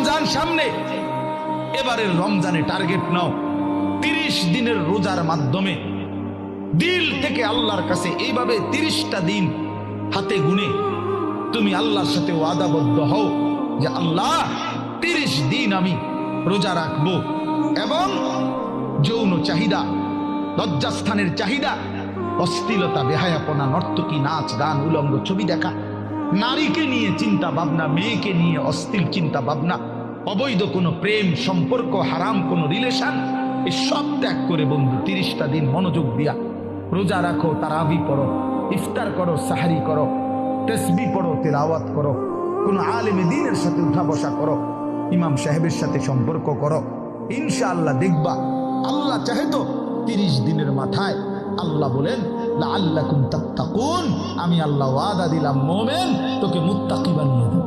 রমজান সামনে, এবারের রমজানে টার্গেট নাও 30 দিনের রোজার মাধ্যমে দিল থেকে আল্লাহর কাছে এইভাবে 30টা দিন হাতে গুনে তুমি আল্লাহর সাথে ওয়াদাবদ্ধ হও যে আল্লাহ 30 দিন আমি রোজা রাখবো। এবং যৌন চাহিদা, লজ্জাস্থানের চাহিদা, অশ্লীলতা, বেহায়াপনা, নর্তকী, নাচ গান, উলঙ্গ ছবি দেখা, নারীকে নিয়ে চিন্তা ভাবনা, মেয়েকে নিয়ে অশ্লীল চিন্তা ভাবনা, অবৈধ কোনো প্রেম সম্পর্ক, হারাম কোনো রিলেশন, এই সব ত্যাগ করে বন্ধু 30টা দিন মনোযোগ দিয়া রোজা রাখো, তারাবি পড়ো, ইফতার করো, সাহারি করো, তাসবিহ পড়ো, তিলাওয়াত করো, কোনো আলেমে দ্বীনের সাথে উঠা বসা করো, ইমাম সাহেবের সাথে সম্পর্ক করো। ইনশাআল্লাহ দেখবা আল্লাহ চাহে তো 30 দিনের মাথায় আল্লাহ বলেন লাআল্লাকুম তাত্তাকুন, আমি আল্লাহ ওয়াদা দিলাম মোমেন তোকে মুত্তাকি বানিয়ে দেব।